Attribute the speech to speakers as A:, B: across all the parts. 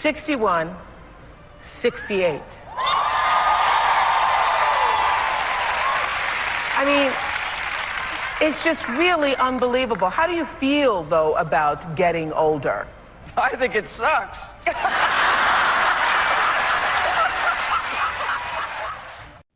A: 61, 68. I mean, it's just really unbelievable. How do you feel, though, about getting older?
B: I think it sucks.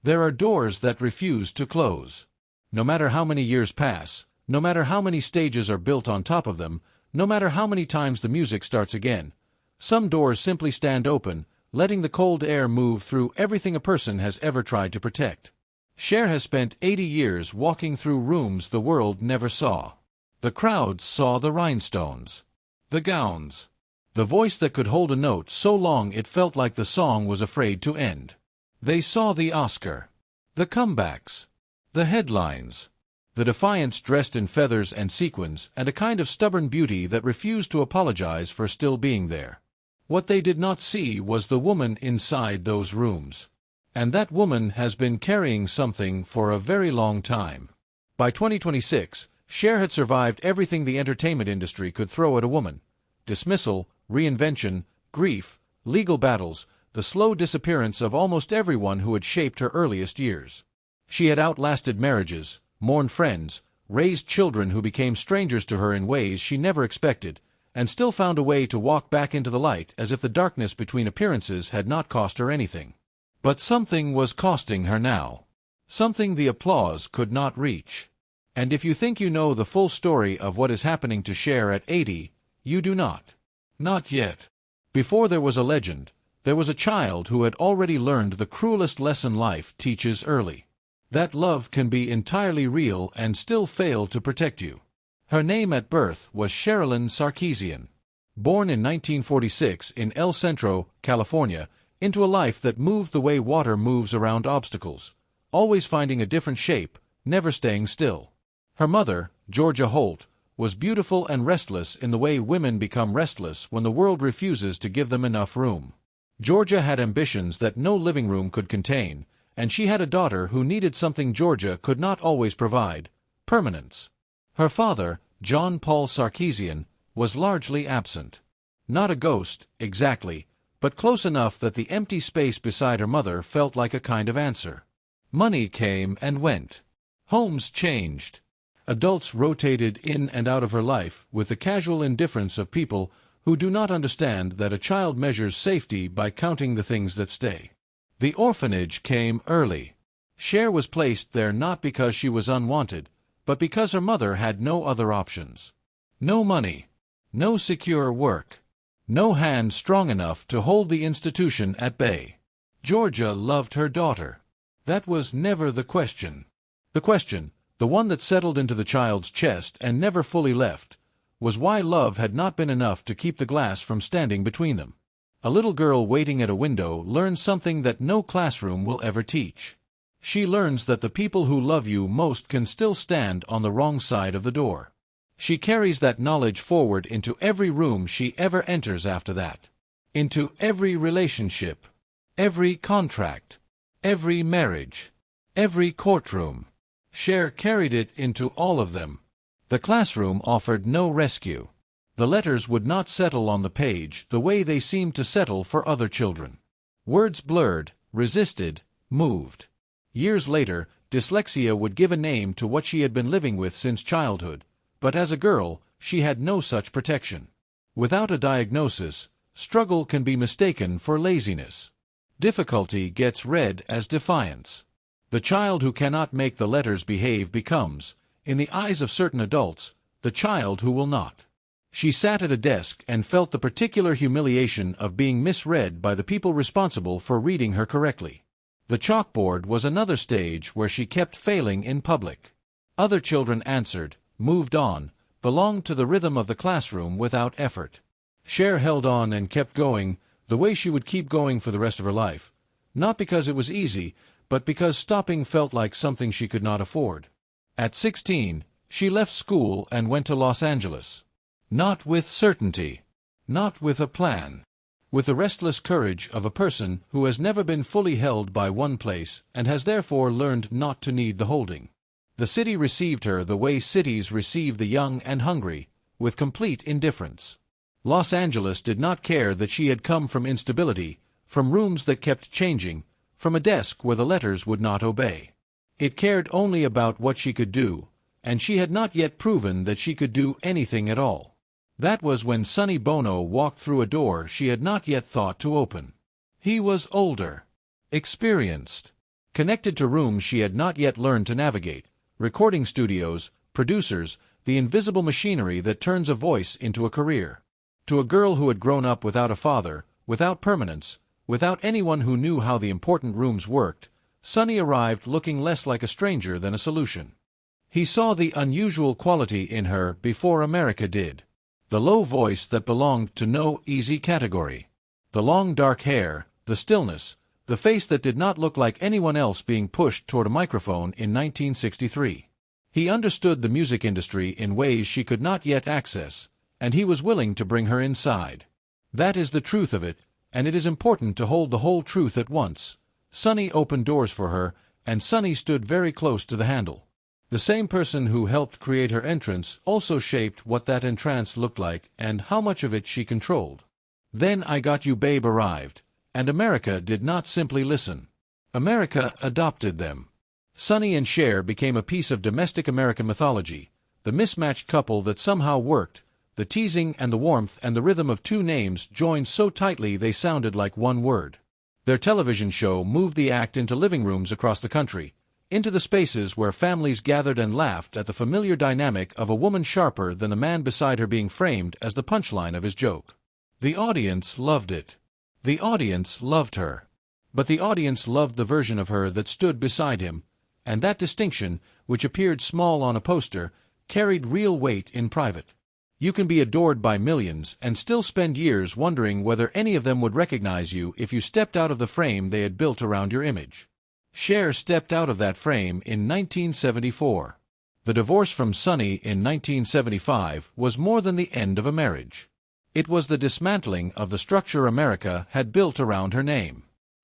C: There are doors that refuse to close. No matter how many years pass, no matter how many stages are built on top of them, no matter how many times the music starts again, some doors simply stand open, letting the cold air move through everything a person has ever tried to protect. Cher has spent 80 years walking through rooms the world never saw. The crowds saw the rhinestones, the gowns, the voice that could hold a note so long it felt like the song was afraid to end. They saw the Oscar, the comebacks, the headlines, the Defiance dressed in feathers and sequins, and a kind of stubborn beauty that refused to apologize for still being there. What they did not see was the woman inside those rooms. And that woman has been carrying something for a very long time. By 2026, Cher had survived everything the entertainment industry could throw at a woman: dismissal, reinvention, grief, legal battles, the slow disappearance of almost everyone who had shaped her earliest years. She had outlasted marriages, mourned friends, raised children who became strangers to her in ways she never expected, and still found a way to walk back into the light as if the darkness between appearances had not cost her anything. But something was costing her now. Something the applause could not reach. And if you think you know the full story of what is happening to Cher at 80, you do not. Not yet. Before there was a legend, there was a child who had already learned the cruelest lesson life teaches early: that love can be entirely real and still fail to protect you. Her name at birth was Cherilyn Sarkisian. Born in 1946 in El Centro, California, into a life that moved the way water moves around obstacles, always finding a different shape, never staying still. Her mother, Georgia Holt, was beautiful and restless in the way women become restless when the world refuses to give them enough room. Georgia had ambitions that no living room could contain, and she had a daughter who needed something Georgia could not always provide: permanence. Her father, John Paul Sarkisian, was largely absent. Not a ghost, exactly, but close enough that the empty space beside her mother felt like a kind of answer. Money came and went. Homes changed. Adults rotated in and out of her life with the casual indifference of people who do not understand that a child measures safety by counting the things that stay. The orphanage came early. Cher was placed there not because she was unwanted, but because her mother had no other options. No money. No secure work. No hand strong enough to hold the institution at bay. Georgia loved her daughter. That was never the question. The question, the one that settled into the child's chest and never fully left, was why love had not been enough to keep the glass from standing between them. A little girl waiting at a window learns something that no classroom will ever teach. She learns that the people who love you most can still stand on the wrong side of the door. She carries that knowledge forward into every room she ever enters after that. Into every relationship, every contract, every marriage, every courtroom. Cher carried it into all of them. The classroom offered no rescue. The letters would not settle on the page the way they seemed to settle for other children. Words blurred, resisted, moved. Years later, dyslexia would give a name to what she had been living with since childhood. But as a girl, she had no such protection. Without a diagnosis, struggle can be mistaken for laziness. Difficulty gets read as defiance. The child who cannot make the letters behave becomes, in the eyes of certain adults, the child who will not. She sat at a desk and felt the particular humiliation of being misread by the people responsible for reading her correctly. The chalkboard was another stage where she kept failing in public. Other children answered, moved on, belonged to the rhythm of the classroom without effort. Cher held on and kept going, the way she would keep going for the rest of her life, not because it was easy, but because stopping felt like something she could not afford. At 16, she left school and went to Los Angeles. Not with certainty. Not with a plan. With the restless courage of a person who has never been fully held by one place and has therefore learned not to need the holding. The city received her the way cities receive the young and hungry, with complete indifference. Los Angeles did not care that she had come from instability, from rooms that kept changing, from a desk where the letters would not obey. It cared only about what she could do, and she had not yet proven that she could do anything at all. That was when Sonny Bono walked through a door she had not yet thought to open. He was older, experienced, connected to rooms she had not yet learned to navigate, recording studios, producers, the invisible machinery that turns a voice into a career. To a girl who had grown up without a father, without permanence, without anyone who knew how the important rooms worked, Sonny arrived looking less like a stranger than a solution. He saw the unusual quality in her before America did. The low voice that belonged to no easy category. The long dark hair, the stillness, the face that did not look like anyone else being pushed toward a microphone in 1963. He understood the music industry in ways she could not yet access, and he was willing to bring her inside. That is the truth of it, and it is important to hold the whole truth at once. Sonny opened doors for her, and Sonny stood very close to the handle. The same person who helped create her entrance also shaped what that entrance looked like and how much of it she controlled. Then I Got You Babe arrived, and America did not simply listen. America adopted them. Sonny and Cher became a piece of domestic American mythology, the mismatched couple that somehow worked, the teasing and the warmth and the rhythm of two names joined so tightly they sounded like one word. Their television show moved the act into living rooms across the country, into the spaces where families gathered and laughed at the familiar dynamic of a woman sharper than the man beside her being framed as the punchline of his joke. The audience loved it. The audience loved her. But the audience loved the version of her that stood beside him, and that distinction, which appeared small on a poster, carried real weight in private. You can be adored by millions and still spend years wondering whether any of them would recognize you if you stepped out of the frame they had built around your image. Cher stepped out of that frame in 1974. The divorce from Sonny in 1975 was more than the end of a marriage. It was the dismantling of the structure America had built around her name.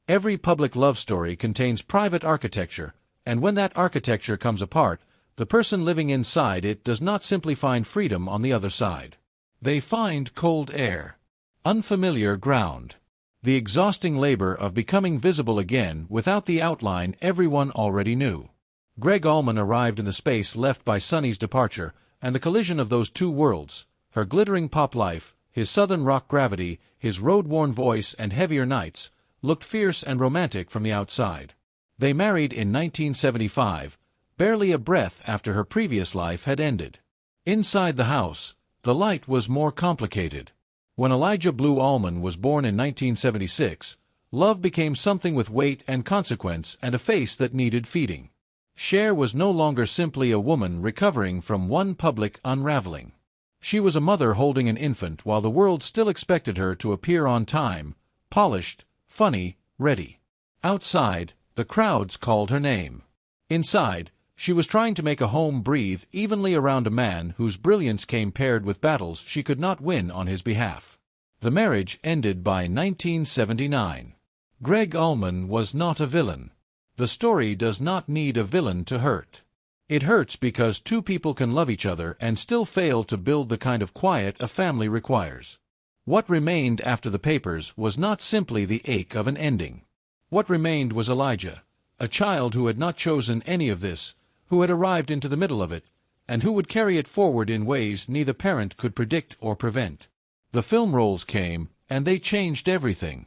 C: Every public love story contains private architecture, and when that architecture comes apart, the person living inside it does not simply find freedom on the other side. They find cold air, unfamiliar ground, the exhausting labor of becoming visible again without the outline everyone already knew. Gregg Allman arrived in the space left by Sonny's departure, and the collision of those two worlds, her glittering pop life, his southern rock gravity, his road-worn voice and heavier nights, looked fierce and romantic from the outside. They married in 1975, barely a breath after her previous life had ended. Inside the house, the light was more complicated. When Elijah Blue Allman was born in 1976, love became something with weight and consequence and a face that needed feeding. Cher was no longer simply a woman recovering from one public unraveling. She was a mother holding an infant while the world still expected her to appear on time, polished, funny, ready. Outside, the crowds called her name. Inside, she was trying to make a home breathe evenly around a man whose brilliance came paired with battles she could not win on his behalf. The marriage ended by 1979. Gregg Allman was not a villain. The story does not need a villain to hurt. It hurts because two people can love each other and still fail to build the kind of quiet a family requires. What remained after the papers was not simply the ache of an ending. What remained was Elijah, a child who had not chosen any of this, who had arrived into the middle of it, and who would carry it forward in ways neither parent could predict or prevent. The film roles came, and they changed everything.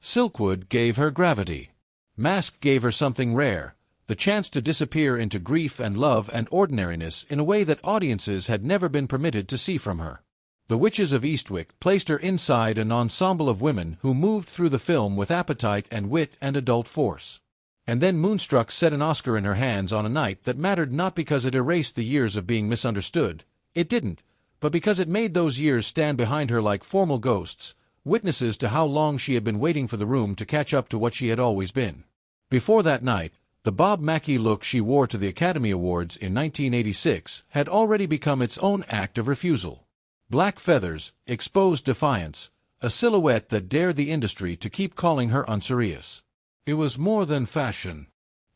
C: Silkwood gave her gravity. Mask gave her something rare, the chance to disappear into grief and love and ordinariness in a way that audiences had never been permitted to see from her. The Witches of Eastwick placed her inside an ensemble of women who moved through the film with appetite and wit and adult force. And then Moonstruck set an Oscar in her hands on a night that mattered not because it erased the years of being misunderstood. It didn't, but because it made those years stand behind her like formal ghosts, witnesses to how long she had been waiting for the room to catch up to what she had always been. Before that night, the Bob Mackie look she wore to the Academy Awards in 1986 had already become its own act of refusal. Black feathers, exposed defiance, a silhouette that dared the industry to keep calling her unserious. It was more than fashion.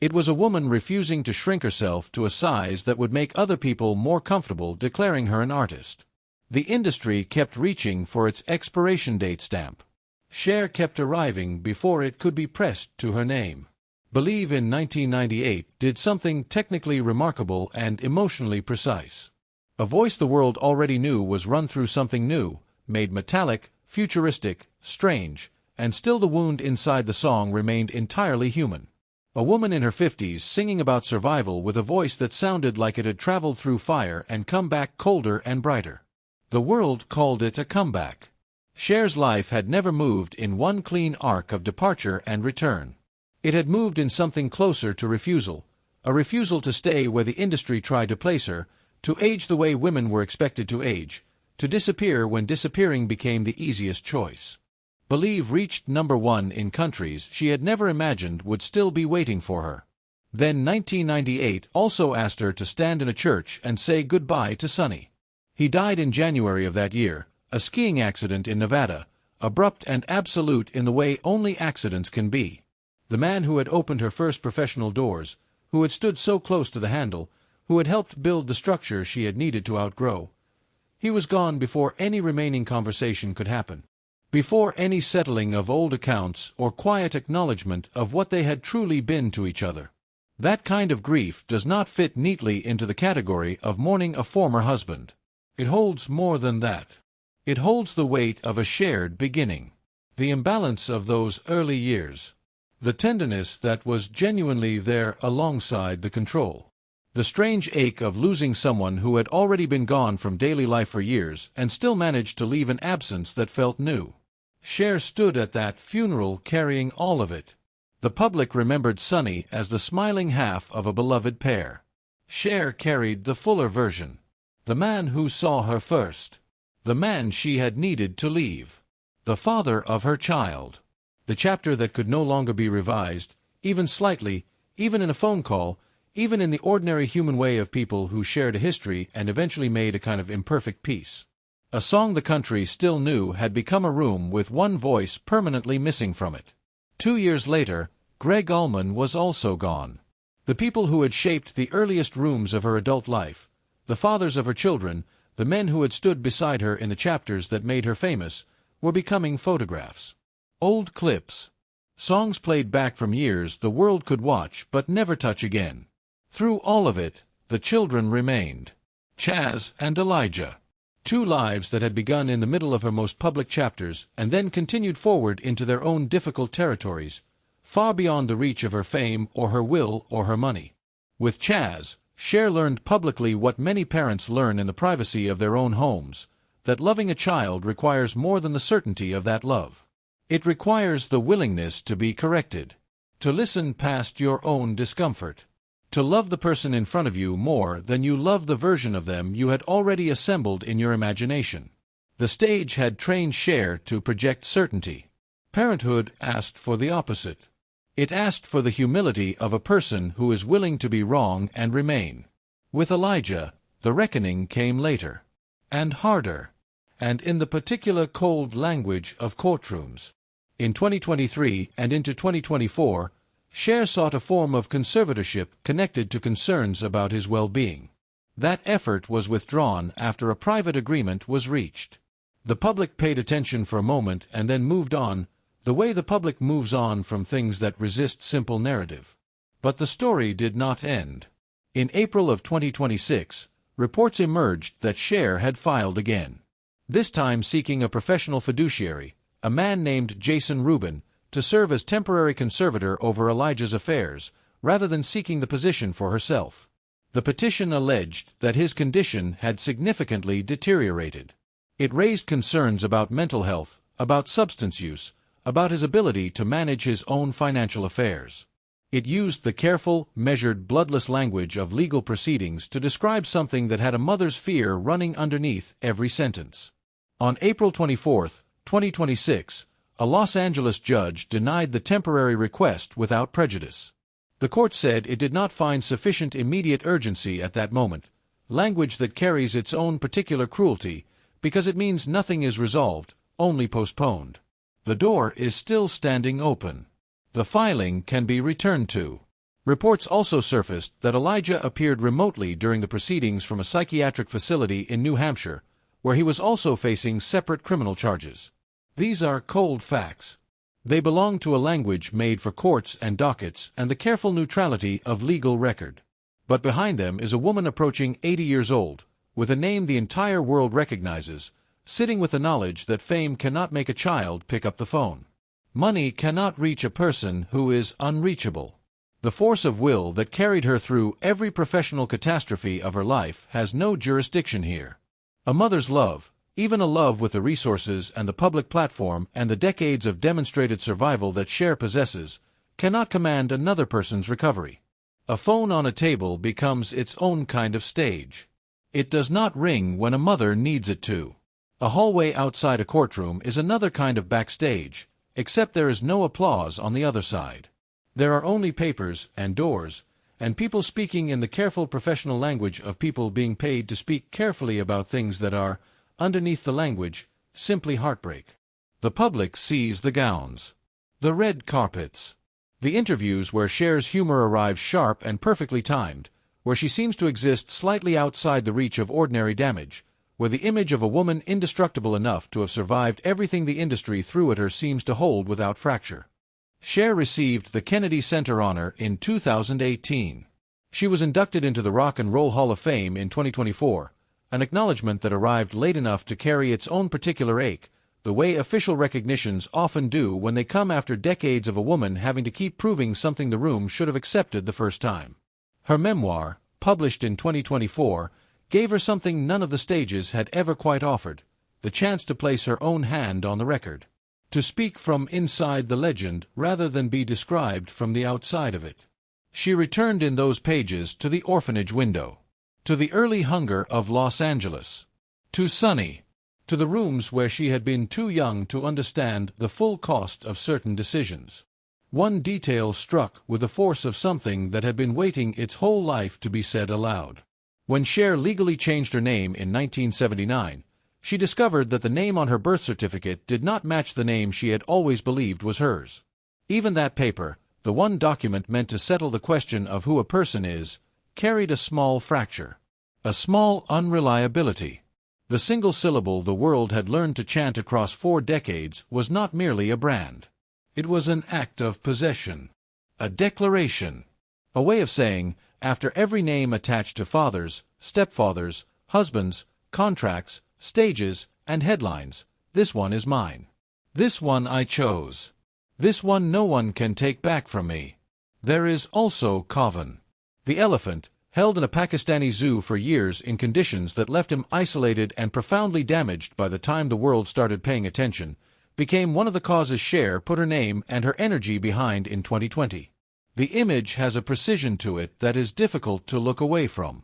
C: It was a woman refusing to shrink herself to a size that would make other people more comfortable declaring her an artist. The industry kept reaching for its expiration date stamp. Cher kept arriving before it could be pressed to her name. Believe in 1998 did something technically remarkable and emotionally precise. A voice the world already knew was run through something new, made metallic, futuristic, strange, and still the wound inside the song remained entirely human. A woman in her 50s singing about survival with a voice that sounded like it had traveled through fire and come back colder and brighter. The world called it a comeback. Cher's life had never moved in one clean arc of departure and return. It had moved in something closer to refusal, a refusal to stay where the industry tried to place her, to age the way women were expected to age, to disappear when disappearing became the easiest choice. Believe reached #1 in countries she had never imagined would still be waiting for her. Then 1998 also asked her to stand in a church and say goodbye to Sonny. He died in January of that year, a skiing accident in Nevada, abrupt and absolute in the way only accidents can be. The man who had opened her first professional doors, who had stood so close to the handle, who had helped build the structure she had needed to outgrow. He was gone before any remaining conversation could happen, before any settling of old accounts or quiet acknowledgement of what they had truly been to each other. That kind of grief does not fit neatly into the category of mourning a former husband. It holds more than that. It holds the weight of a shared beginning, the imbalance of those early years, the tenderness that was genuinely there alongside the control, the strange ache of losing someone who had already been gone from daily life for years and still managed to leave an absence that felt new. Cher stood at that funeral carrying all of it. The public remembered Sonny as the smiling half of a beloved pair. Cher carried the fuller version, the man who saw her first, the man she had needed to leave, the father of her child, the chapter that could no longer be revised, even slightly, even in a phone call, even in the ordinary human way of people who shared a history and eventually made a kind of imperfect peace. A song the country still knew had become a room with one voice permanently missing from it. 2 years later, Gregg Allman was also gone. The people who had shaped the earliest rooms of her adult life, the fathers of her children, the men who had stood beside her in the chapters that made her famous, were becoming photographs. Old clips. Songs played back from years the world could watch but never touch again. Through all of it, the children remained. Chaz and Elijah. 2 lives that had begun in the middle of her most public chapters and then continued forward into their own difficult territories, far beyond the reach of her fame or her will or her money. With Chaz, Cher learned publicly what many parents learn in the privacy of their own homes, that loving a child requires more than the certainty of that love. It requires the willingness to be corrected, to listen past your own discomfort, to love the person in front of you more than you love the version of them you had already assembled in your imagination. The stage had trained Cher to project certainty. Parenthood asked for the opposite. It asked for the humility of a person who is willing to be wrong and remain. With Elijah, the reckoning came later, and harder, and in the particular cold language of courtrooms. In 2023 and into 2024, Cher sought a form of conservatorship connected to concerns about his well-being. That effort was withdrawn after a private agreement was reached. The public paid attention for a moment and then moved on, the way the public moves on from things that resist simple narrative. But the story did not end. In April of 2026, reports emerged that Cher had filed again. This time seeking a professional fiduciary, a man named Jason Rubin, to serve as temporary conservator over Elijah's affairs, rather than seeking the position for herself. The petition alleged that his condition had significantly deteriorated. It raised concerns about mental health, about substance use, about his ability to manage his own financial affairs. It used the careful, measured, bloodless language of legal proceedings to describe something that had a mother's fear running underneath every sentence. On April 24, 2026, a Los Angeles judge denied the temporary request without prejudice. The court said it did not find sufficient immediate urgency at that moment, language that carries its own particular cruelty, because it means nothing is resolved, only postponed. The door is still standing open. The filing can be returned to. Reports also surfaced that Elijah appeared remotely during the proceedings from a psychiatric facility in New Hampshire, where he was also facing separate criminal charges. These are cold facts. They belong to a language made for courts and dockets and the careful neutrality of legal record. But behind them is a woman approaching 80 years old, with a name the entire world recognizes, sitting with the knowledge that fame cannot make a child pick up the phone. Money cannot reach a person who is unreachable. The force of will that carried her through every professional catastrophe of her life has no jurisdiction here. A mother's love, even a love with the resources and the public platform and the decades of demonstrated survival that Cher possesses, cannot command another person's recovery. A phone on a table becomes its own kind of stage. It does not ring when a mother needs it to. A hallway outside a courtroom is another kind of backstage, except there is no applause on the other side. There are only papers and doors, and people speaking in the careful professional language of people being paid to speak carefully about things that are, underneath the language, simply heartbreak. The public sees the gowns, the red carpets, the interviews where Cher's humor arrives sharp and perfectly timed, where she seems to exist slightly outside the reach of ordinary damage, where the image of a woman indestructible enough to have survived everything the industry threw at her seems to hold without fracture. Cher received the Kennedy Center honor in 2018. She was inducted into the Rock and Roll Hall of Fame in 2024, an acknowledgement that arrived late enough to carry its own particular ache, the way official recognitions often do when they come after decades of a woman having to keep proving something the room should have accepted the first time. Her memoir, published in 2024, gave her something none of the stages had ever quite offered, the chance to place her own hand on the record. To speak from inside the legend rather than be described from the outside of it. She returned in those pages to the orphanage window, to the early hunger of Los Angeles, to Sonny, to the rooms where she had been too young to understand the full cost of certain decisions. One detail struck with the force of something that had been waiting its whole life to be said aloud. When Cher legally changed her name in 1979, she discovered that the name on her birth certificate did not match the name she had always believed was hers. Even that paper, the one document meant to settle the question of who a person is, carried a small fracture, a small unreliability. The single syllable the world had learned to chant across 4 decades was not merely a brand. It was an act of possession, a declaration, a way of saying, after every name attached to fathers, stepfathers, husbands, contracts, stages, and headlines, this one is mine. This one I chose. This one no one can take back from me. There is also Kaavan, the elephant, held in a Pakistani zoo for years in conditions that left him isolated and profoundly damaged by the time the world started paying attention, became one of the causes Cher put her name and her energy behind in 2020. The image has a precision to it that is difficult to look away from.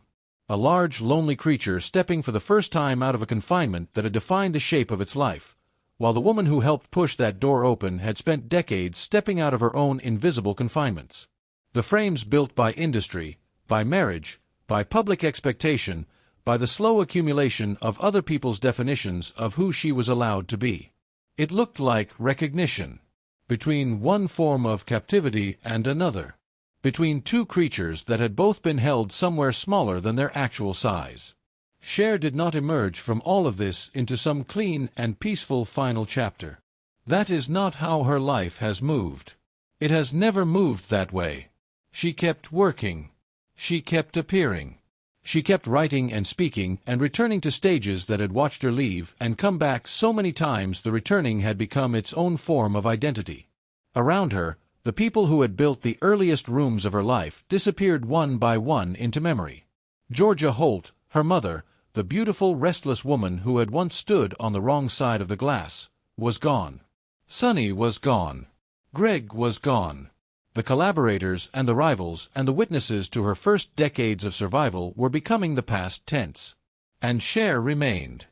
C: A large, lonely creature stepping for the first time out of a confinement that had defined the shape of its life, while the woman who helped push that door open had spent decades stepping out of her own invisible confinements. The frames built by industry, by marriage, by public expectation, by the slow accumulation of other people's definitions of who she was allowed to be. It looked like recognition, between one form of captivity and another. Between 2 creatures that had both been held somewhere smaller than their actual size. Cher did not emerge from all of this into some clean and peaceful final chapter. That is not how her life has moved. It has never moved that way. She kept working. She kept appearing. She kept writing and speaking and returning to stages that had watched her leave and come back so many times the returning had become its own form of identity. Around her, the people who had built the earliest rooms of her life disappeared one by one into memory. Georgia Holt, her mother, the beautiful, restless woman who had once stood on the wrong side of the glass, was gone. Sonny was gone. Gregg was gone. The collaborators and the rivals and the witnesses to her first decades of survival were becoming the past tense. And Cher remained.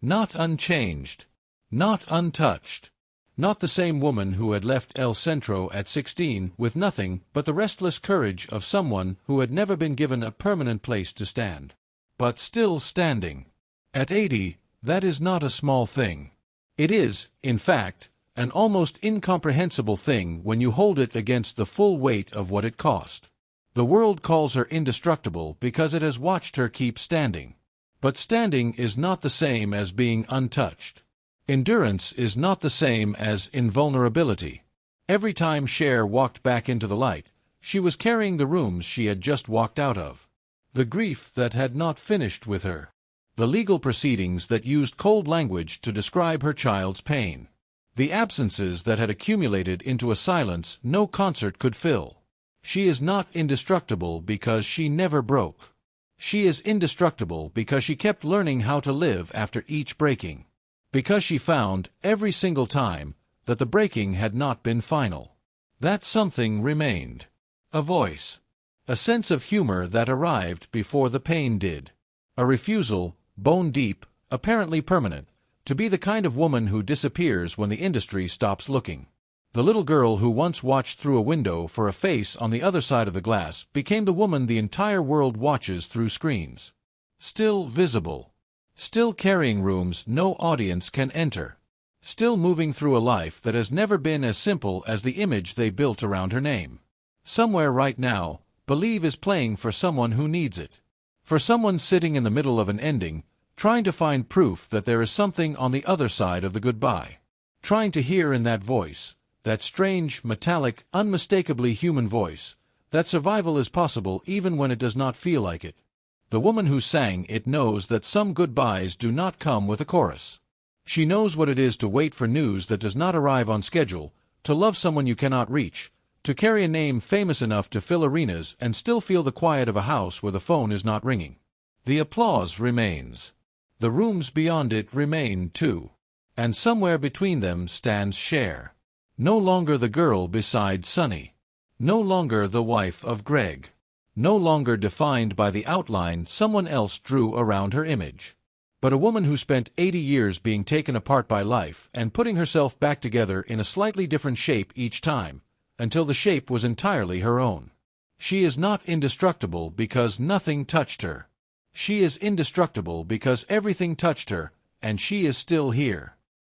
C: Not unchanged. Not untouched. Not the same woman who had left El Centro at 16 with nothing but the restless courage of someone who had never been given a permanent place to stand. But still standing. At 80, that is not a small thing. It is, in fact, an almost incomprehensible thing when you hold it against the full weight of what it cost. The world calls her indestructible because it has watched her keep standing. But standing is not the same as being untouched. Endurance is not the same as invulnerability. Every time Cher walked back into the light, she was carrying the rooms she had just walked out of. The grief that had not finished with her. The legal proceedings that used cold language to describe her child's pain. The absences that had accumulated into a silence no concert could fill. She is not indestructible because she never broke. She is indestructible because she kept learning how to live after each breaking. Because she found, every single time, that the breaking had not been final. That something remained. A voice. A sense of humor that arrived before the pain did. A refusal, bone deep, apparently permanent, to be the kind of woman who disappears when the industry stops looking. The little girl who once watched through a window for a face on the other side of the glass became the woman the entire world watches through screens. Still visible. Still carrying rooms no audience can enter. Still moving through a life that has never been as simple as the image they built around her name. Somewhere right now, Believe is playing for someone who needs it. For someone sitting in the middle of an ending, trying to find proof that there is something on the other side of the goodbye. Trying to hear in that voice, that strange, metallic, unmistakably human voice, that survival is possible even when it does not feel like it. The woman who sang it knows that some goodbyes do not come with a chorus. She knows what it is to wait for news that does not arrive on schedule, to love someone you cannot reach, to carry a name famous enough to fill arenas and still feel the quiet of a house where the phone is not ringing. The applause remains. The rooms beyond it remain too. And somewhere between them stands Cher. No longer the girl beside Sonny. No longer the wife of Gregg. No longer defined by the outline someone else drew around her image. But a woman who spent 80 years being taken apart by life and putting herself back together in a slightly different shape each time, until the shape was entirely her own. She is not indestructible because nothing touched her. She is indestructible because everything touched her, and she is still here.